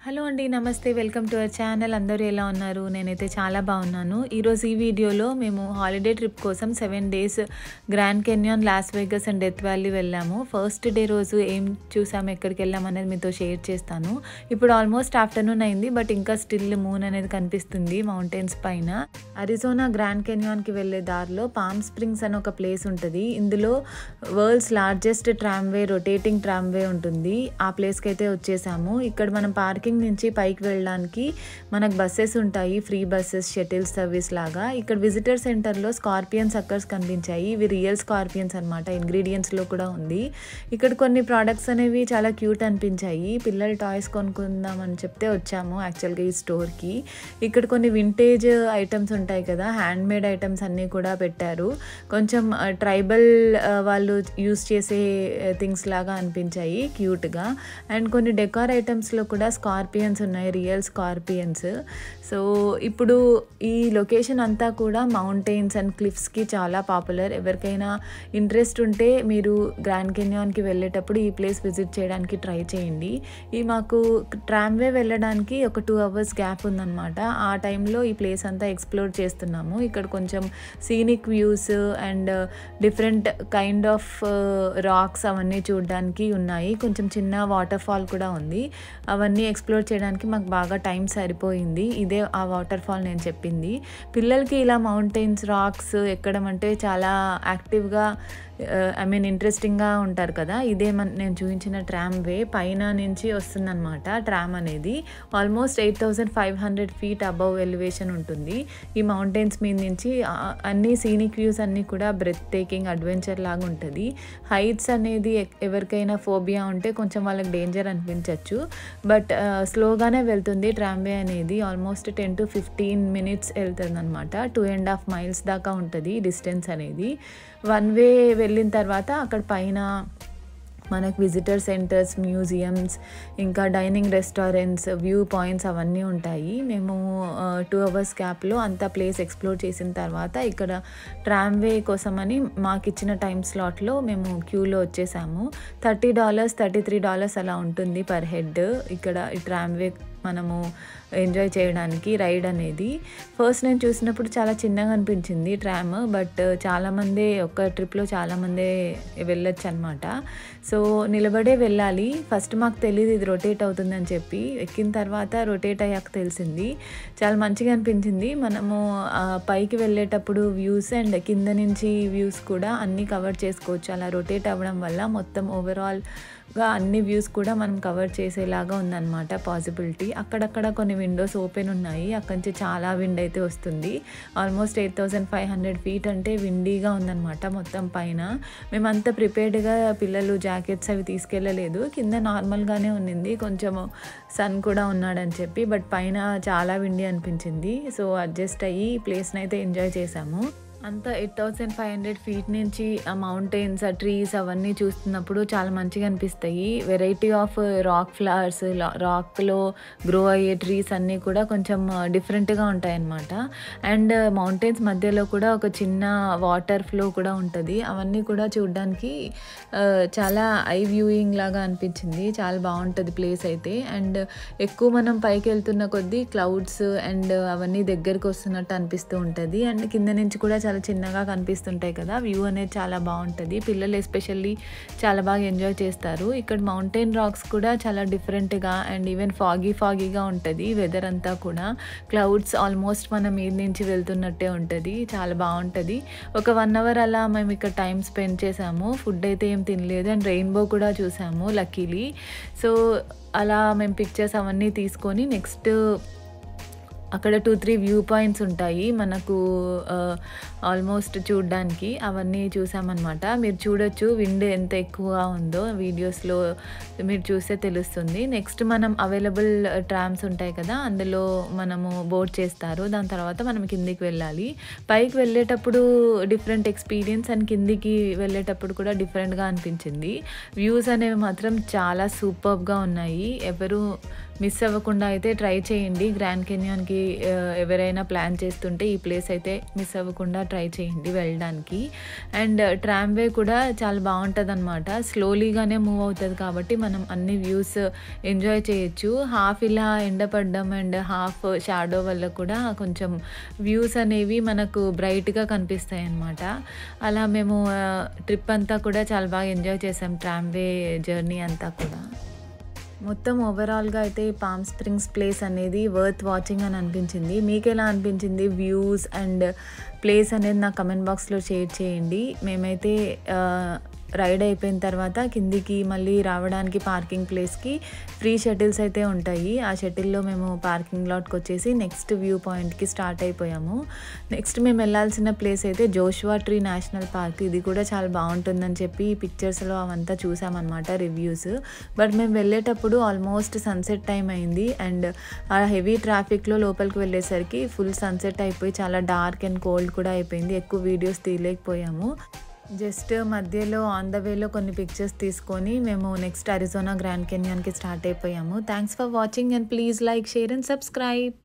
Hello అండి, నమస్తే. Welcome to our channel. అందరూ ఎలా ఉన్నారు? నేనైతే చాలా బాగున్నాను. ఈరోజు ఈ వీడియోలో మేము హాలిడే ట్రిప్ కోసం 7 days grand canyon, loss Vegas and death valley వెళ్ళాము. ఫస్ట్ డే రోజు ఏం చూసాము, ఎక్కడికి వెళ్ళాము అనేది మీతో షేర్ చేస్తాను. ఇప్పుడు ఆల్మోస్ట్ ఆఫ్టర్నూన్ అయింది, బట్ ఇంకా స్టిల్ మూన్ అనేది కనిపిస్తుంది మౌంటైన్స్ పైన. అరిజోనా గ్రాండ్ కెన్యాన్కి వెళ్ళే దారిలో పామ్ స్ప్రింగ్స్ అని ఒక ప్లేస్ ఉంటుంది. ఇందులో world's largest tramway, rotating tramway ఉంటుంది. ఆ ప్లేస్కి అయితే వచ్చేసాము. ఇక్కడ మనం పార్కింగ్ నుంచి పైకి వెళ్ళడానికి మనకు బస్సెస్ ఉంటాయి, ఫ్రీ బస్సెస్, షటిల్ సర్వీస్ లాగా. ఇక్కడ విజిటర్ సెంటర్లో స్కార్పియన్ సక్కర్స్ కనిపించాయి. ఇవి రియల్ స్కార్పియన్స్ అనమాట, ఇంగ్రీడియంట్స్లో కూడా ఉంది. ఇక్కడ కొన్ని ప్రోడక్ట్స్ అనేవి చాలా క్యూట్ అనిపించాయి. పిల్లల టాయ్స్ కొనుక్కుందామని చెప్తే వచ్చాము యాక్చువల్గా ఈ స్టోర్కి. ఇక్కడ కొన్ని వింటేజ్ ఐటమ్స్ ఉంటాయి కదా, హ్యాండ్ మేడ్ ఐటమ్స్ అన్నీ కూడా పెట్టారు. కొంచెం ట్రైబల్ వాళ్ళు యూస్ చేసే థింగ్స్ లాగా అనిపించాయి క్యూట్గా. అండ్ కొన్ని డెకార్ ఐటమ్స్లో కూడా స్కార్పియన్స్ ఉన్నాయి, రియల్ స్కార్పియన్స్. సో ఇప్పుడు ఈ లొకేషన్ అంతా కూడా మౌంటైన్స్ అండ్ క్లిఫ్స్కి చాలా పాపులర్. ఎవరికైనా ఇంట్రెస్ట్ ఉంటే మీరు గ్రాండ్ కెన్యాన్కి వెళ్ళేటప్పుడు ఈ ప్లేస్ విజిట్ చేయడానికి ట్రై చేయండి. ఈ మాకు ట్రామ్వే వెళ్ళడానికి ఒక 2 hours గ్యాప్ ఉందన్నమాట. ఆ టైంలో ఈ ప్లేస్ అంతా ఎక్స్ప్లోర్ చేస్తున్నాము. ఇక్కడ కొంచెం scenic views and different kind of rocks అవన్నీ చూడడానికి ఉన్నాయి. కొంచెం చిన్న వాటర్ ఫాల్ కూడా ఉంది. అవన్నీ ఎక్స్ప్లోర్ చేయడానికి మాకు బాగా టైం సరిపోయింది. ఇదే ఆ వాటర్ ఫాల్ నేను చెప్పింది. పిల్లలకి ఇలా మౌంటైన్స్, రాక్స్ ఎక్కడం అంటే చాలా యాక్టివ్గా, ఇంట్రెస్టింగ్గా ఉంటారు కదా. ఇదే నేను చూపించిన ట్రామ్వే పైన నుంచి వస్తుందన్నమాట. ట్రామ్ అనేది ఆల్మోస్ట్ 8,500 feet అబవ్ ఎలివేషన్ ఉంటుంది. ఈ మౌంటైన్స్ మీద నుంచి అన్ని సీనిక్ వ్యూస్ అన్నీ కూడా బ్రెత్ టేకింగ్ అడ్వెంచర్ లాగా ఉంటుంది. హైట్స్ అనేది ఎవరికైనా ఫోబియా ఉంటే కొంచెం వాళ్ళకి డేంజర్ అనిపించవచ్చు, బట్ స్లోగానే వెళ్తుంది ట్రామ్వే అనేది. ఆల్మోస్ట్ 10 to 15 minutes వెళ్తుంది అనమాట. 2.5 miles దాకా ఉంటుంది డిస్టెన్స్ అనేది. వన్ వే వెళ్ళిన తర్వాత అక్కడ పైన మనకు విజిటర్ సెంటర్స్, మ్యూజియంస్, ఇంకా డైనింగ్ రెస్టారెంట్స్, వ్యూ పాయింట్స్ అవన్నీ ఉంటాయి. మేము 2 hours గ్యాప్లో అంత ప్లేస్ ఎక్స్ప్లోర్ చేసిన తర్వాత ఇక్కడ ట్రామ్వే కోసమని మాకు ఇచ్చిన టైం స్లాట్లో మేము క్యూలో వచ్చేసాము. $30, $33 అలా ఉంటుంది పర్ హెడ్ ఇక్కడ ఈ ట్రామ్వే మనము ఎంజాయ్ చేయడానికి రైడ్ అనేది. ఫస్ట్ నేను చూసినప్పుడు చాలా చిన్నగా అనిపించింది ట్రామ్, బట్ చాలామంది ఒక ట్రిప్లో చాలామందే వెళ్ళొచ్చు అనమాట. సో నిలబడే వెళ్ళాలి. ఫస్ట్ మాకు తెలియదు ఇది రొటేట్ అవుతుందని చెప్పి. ఎక్కిన తర్వాత రొటేట్ అయ్యాక తెలిసింది. చాలా మంచిగా అనిపించింది. మనము పైకి వెళ్ళేటప్పుడు వ్యూస్ అండ్ కింద నుంచి వ్యూస్ కూడా అన్నీ కవర్ చేసుకోవచ్చు. అలా రొటేట్ అవ్వడం వల్ల మొత్తం ఓవరాల్గా అన్ని వ్యూస్ కూడా మనం కవర్ చేసేలాగా ఉందన్నమాట పాసిబిలిటీ. అక్కడక్కడ కొన్ని విండోస్ ఓపెన్ ఉన్నాయి. అక్కడి నుంచి చాలా విండ్ అయితే వస్తుంది. ఆల్మోస్ట్ 8,500 feet అంటే విండీగా ఉందన్నమాట మొత్తం పైన. మేమంతా ప్రిపేర్డ్గా, పిల్లలు జాకెట్స్ అవి తీసుకెళ్ళలేదు. కింద నార్మల్గానే ఉన్నింది, కొంచెం సన్ కూడా ఉన్నాడని చెప్పి. బట్ పైన చాలా విండీ అనిపించింది. సో అడ్జస్ట్ అయ్యి ప్లేస్ని అయితే ఎంజాయ్ చేసాము. అంతా 8,500 feet నుంచి ఆ మౌంటైన్స్, ఆ ట్రీస్ అవన్నీ చూస్తున్నప్పుడు చాలా మంచిగా అనిపిస్తాయి. వెరైటీ ఆఫ్ రాక్ ఫ్లవర్స్, రాక్లో గ్రో అయ్యే ట్రీస్ అన్నీ కూడా కొంచెం డిఫరెంట్గా ఉంటాయి అన్నమాట. అండ్ మౌంటైన్స్ మధ్యలో కూడా ఒక చిన్న వాటర్ ఫ్లో కూడా ఉంటుంది. అవన్నీ కూడా చూడడానికి చాలా ఐ వ్యూయింగ్ లాగా అనిపించింది. చాలా బాగుంటుంది ప్లేస్ అయితే. అండ్ ఎక్కువ మనం పైకి వెళ్తున్న కొద్దీ క్లౌడ్స్ అండ్ అవన్నీ దగ్గరికి వస్తున్నట్టు అనిపిస్తూ ఉంటుంది. అండ్ కింద నుంచి కూడా చాలా చిన్నగా కనిపిస్తుంటాయి కదా. వ్యూ అనేది చాలా బాగుంటుంది. పిల్లలు ఎస్పెషల్లీ చాలా బాగా ఎంజాయ్ చేస్తారు. ఇక్కడ మౌంటైన్ రాక్స్ కూడా చాలా డిఫరెంట్గా అండ్ ఈవెన్ ఫాగీగా ఉంటుంది వెదర్ అంతా కూడా. క్లౌడ్స్ ఆల్మోస్ట్ మన మీద నుంచి వెళ్తున్నట్టే ఉంటుంది. చాలా బాగుంటుంది. ఒక 1 hour అలా మేము ఇక్కడ టైం స్పెండ్ చేసాము. ఫుడ్ అయితే ఏం తినలేదు. అండ్ రెయిన్బో కూడా చూసాము లక్కీలీ. సో అలా మేము పిక్చర్స్ అవన్నీ తీసుకొని నెక్స్ట్ అక్కడ 2-3 వ్యూ పాయింట్స్ ఉంటాయి మనకు ఆల్మోస్ట్ చూడడానికి. అవన్నీ చూసామన్నమాట. మీరు చూడొచ్చు విండ్ ఎంత ఎక్కువగా ఉందో, వీడియోస్లో మీరు చూస్తే తెలుస్తుంది. నెక్స్ట్ మనం అవైలబుల్ ట్రామ్స్ ఉంటాయి కదా, అందులో మనము బోట్ చేస్తారు. దాని తర్వాత మనం కిందికి వెళ్ళాలి. పైకి వెళ్ళేటప్పుడు డిఫరెంట్ ఎక్స్పీరియన్స్ అండ్ కిందికి వెళ్ళేటప్పుడు కూడా డిఫరెంట్గా అనిపించింది. వ్యూస్ అనేవి మాత్రం చాలా సూపర్గా ఉన్నాయి. ఎవరు మిస్ అవ్వకుండా అయితే ట్రై చేయండి. గ్రాండ్ కెన్యాన్కి ఎవరైనా ప్లాన్ చేస్తుంటే ఈ ప్లేస్ అయితే మిస్ అవ్వకుండా ట్రై చేయండి వెళ్ళడానికి. అండ్ ట్రామ్వే కూడా చాలా బాగుంటుందన్నమాట. స్లోలీగానే మూవ్ అవుతుంది కాబట్టి మనం అన్ని వ్యూస్ ఎంజాయ్ చేయొచ్చు. హాఫ్ ఇలా ఎండపడ్డం అండ్ హాఫ్ షాడో వల్ల కూడా కొంచెం వ్యూస్ అనేవి మనకు బ్రైట్గా కనిపిస్తాయి అన్నమాట. అలా మేము ట్రిప్ అంతా కూడా చాలా బాగా ఎంజాయ్ చేసాం, ట్రామ్వే జర్నీ అంతా కూడా. మొత్తం ఓవరాల్గా అయితే పామ్ స్ప్రింగ్స్ ప్లేస్ అనేది వర్త్ వాచింగ్ అని అనిపించింది. మీకు ఎలా అనిపించింది వ్యూస్ అండ్ ప్లేస్ అనేది నా కమెంట్ బాక్స్లో షేర్ చేయండి. మేమైతే రైడ్ అయిపోయిన తర్వాత కిందికి మళ్ళీ రావడానికి పార్కింగ్ ప్లేస్కి ఫ్రీ షటిల్స్ అయితే ఉంటాయి. ఆ షటిల్లో మేము పార్కింగ్ లాట్కి వచ్చేసి నెక్స్ట్ వ్యూ పాయింట్కి స్టార్ట్ అయిపోయాము. నెక్స్ట్ మేము వెళ్ళాల్సిన ప్లేస్ అయితే జోషువా ట్రీ నేషనల్ పార్క్. ఇది కూడా చాలా బాగుంటుందని చెప్పి పిక్చర్స్లో అవంతా చూసామన్నమాట, రివ్యూస్. బట్ మేము వెళ్ళేటప్పుడు ఆల్మోస్ట్ సన్సెట్ టైం అయింది అండ్ ఆ హెవీ ట్రాఫిక్లో లోపలికి వెళ్ళేసరికి ఫుల్ సన్సెట్ అయిపోయి చాలా డార్క్ అండ్ కోల్డ్ కూడా అయిపోయింది. ఎక్కువ వీడియోస్ తీయలేకపోయాము. జస్ట్ మధ్యలో ఆన్ ద వేలో కొన్ని పిక్చర్స్ తీసుకొని మేము నెక్స్ట్ అరిజోనా గ్రాండ్ కెన్యాన్కి స్టార్ట్ అయిపోయాము. Thanks for watching and please like, share and subscribe.